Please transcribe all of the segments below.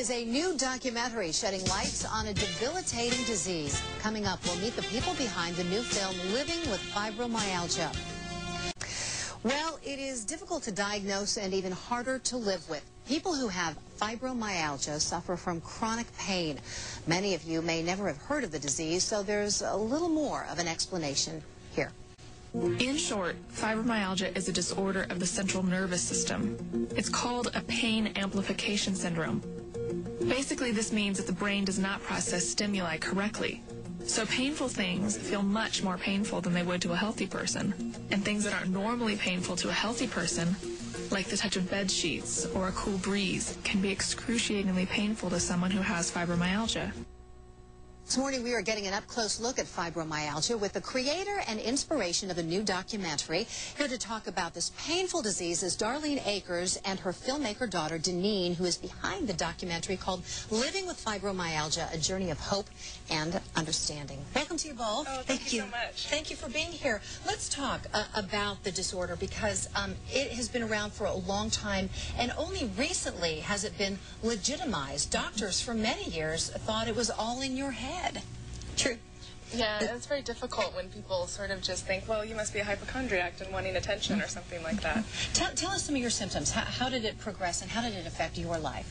is a new documentary shedding lights on a debilitating disease. Coming up, we'll meet the people behind the new film, Living with Fibromyalgia. Well, it is difficult to diagnose and even harder to live with. People who have fibromyalgia suffer from chronic pain. Many of you may never have heard of the disease, so there's a little more of an explanation here. In short, fibromyalgia is a disorder of the central nervous system. It's called a pain amplification syndrome. Basically, this means that the brain does not process stimuli correctly. So painful things feel much more painful than they would to a healthy person. And things that aren't normally painful to a healthy person, like the touch of bed sheets or a cool breeze, can be excruciatingly painful to someone who has fibromyalgia. This morning we are getting an up-close look at fibromyalgia with the creator and inspiration of a new documentary. Here to talk about this painful disease is Darlene Akers and her filmmaker daughter, Deneen, who is behind the documentary called Living with Fibromyalgia, a journey of hope and understanding. Welcome to you both. Oh, thank you so much. Thank you for being here. Let's talk about the disorder because it has been around for a long time and only recently has it been legitimized. Doctors for many years thought it was all in your head. True. Yeah, it's very difficult when people sort of just think, well, you must be a hypochondriac and wanting attention or something like that. Tell us some of your symptoms. How did it progress and how did it affect your life?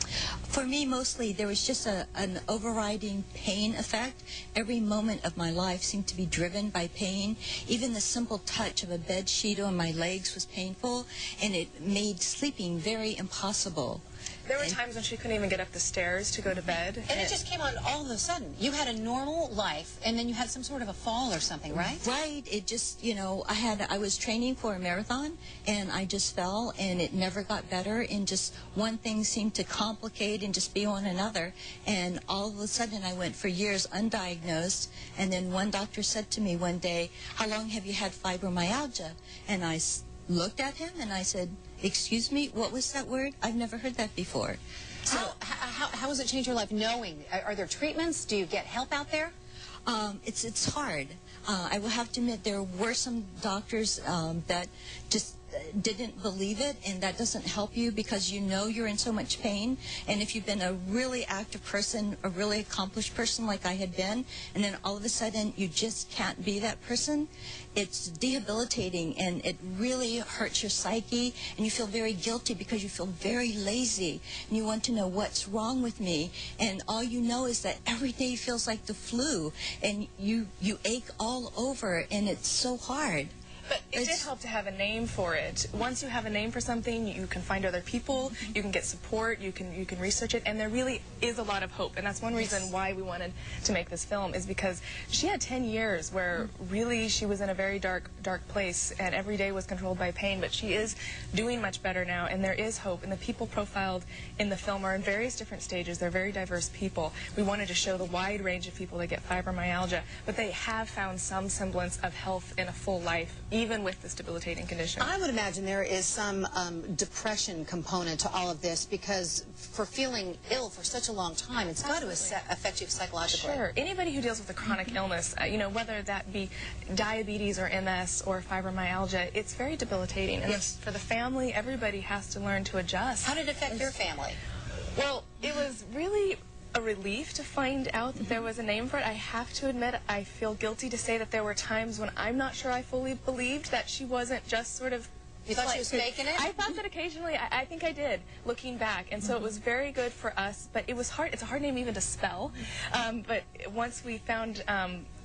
For me, mostly, there was just an overriding pain effect. Every moment of my life seemed to be driven by pain. Even the simple touch of a bed sheet on my legs was painful, and it made sleeping very impossible. There were times when she couldn't even get up the stairs to go to bed. And it just came on all of a sudden. You had a normal life, and then you had some sort of a fall or something, right? Right. It just, you know, I was training for a marathon, and I just fell, and it never got better, and just one thing seemed to complicate and just be on another. And all of a sudden, I went for years undiagnosed, and then one doctor said to me one day, "How long have you had fibromyalgia?" And I looked at him, and I said, "Excuse me, what was that word? I've never heard that before." So how has it changed your life knowing? Are there treatments? Do you get help out there? It's hard. I will have to admit there were some doctors that just didn't believe it, and that doesn't help you because you know you're in so much pain. And if you've been a really active person, a really accomplished person like I had been, and then all of a sudden you just can't be that person, it's debilitating, and it really hurts your psyche, and you feel very guilty because you feel very lazy, and you want to know what's wrong with me, and all you know is that every day feels like the flu, and you ache all over, and it's so hard. But it did help to have a name for it. Once you have a name for something, you can find other people, you can get support, you can research it, and there really is a lot of hope. And that's one reason why we wanted to make this film, is because she had 10 years where really she was in a very dark place, and every day was controlled by pain, but she is doing much better now, and there is hope. And the people profiled in the film are in various different stages. They're very diverse people. We wanted to show the wide range of people that get fibromyalgia, but they have found some semblance of health in a full life, even with this debilitating condition. I would imagine there is some depression component to all of this because for feeling ill for such a long time, it's got to affect you psychologically. Sure. Anybody who deals with a chronic illness, you know, whether that be diabetes or MS or fibromyalgia, it's very debilitating. And for the family, everybody has to learn to adjust. How did it affect your family? Well, it was really a relief to find out that there was a name for it. I have to admit, I feel guilty to say that there were times when I'm not sure I fully believed that she wasn't just sort of... You thought she was faking it? I thought that occasionally. I think I did, looking back. And so it was very good for us, but it was hard. It's a hard name even to spell. But once we found...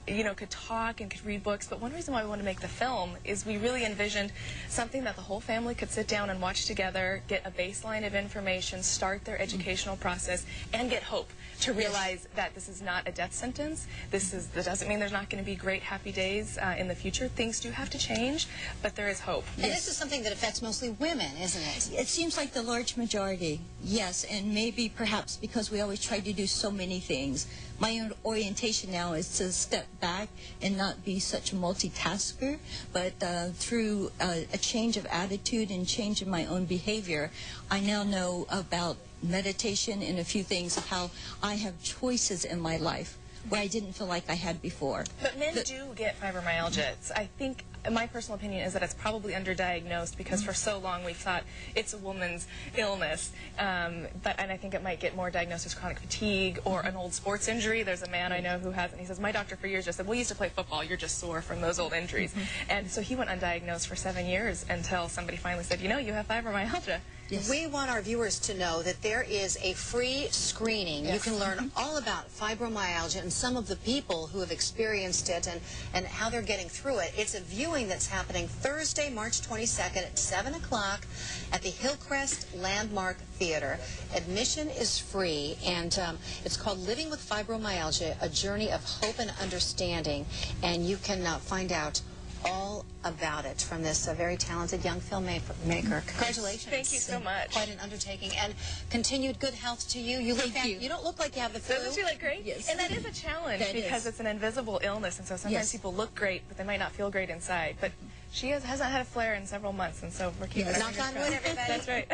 you know, could talk and could read books, but one reason why we wanted to make the film is we really envisioned something that the whole family could sit down and watch together, get a baseline of information, start their educational process, and get hope to realize that this is not a death sentence. That doesn't mean there's not going to be great, happy days in the future. Things do have to change, but there is hope. And this is something that affects mostly women, isn't it? It seems like the large majority, yes, and maybe perhaps because we always try to do so many things. My own orientation now is to step back and not be such a multitasker, but through a change of attitude and change in my own behavior, I now know about meditation and a few things of how I have choices in my life where I didn't feel like I had before. But men do get fibromyalgia. I think my personal opinion is that it's probably underdiagnosed because for so long we thought it's a woman's illness. And I think it might get more diagnosed as chronic fatigue or an old sports injury. There's a man I know who has it. He says, my doctor for years just said, well, you used to play football. You're just sore from those old injuries. And so he went undiagnosed for 7 years until somebody finally said, you know, you have fibromyalgia. Yes. We want our viewers to know that there is a free screening. Yes. You can learn all about fibromyalgia and some of the people who have experienced it and how they're getting through it. It's a viewing that's happening Thursday, March 22nd at 7 o'clock at the Hillcrest Landmark Theater. Admission is free, and it's called Living with Fibromyalgia, A Journey of Hope and Understanding, and you can find out all about it from this very talented young filmmaker. Congratulations. Thank you so much. Quite an undertaking, and continued good health to you. You look you don't look like you have the flu. Doesn't she look great? Yes. And that is a challenge because it's an invisible illness, and so sometimes people look great, but they might not feel great inside. But she hasn't had a flare in several months, and so we're keeping our Knock fingers on wood, crossed. everybody. That's right.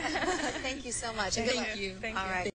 Thank you so much. Thank you. All right.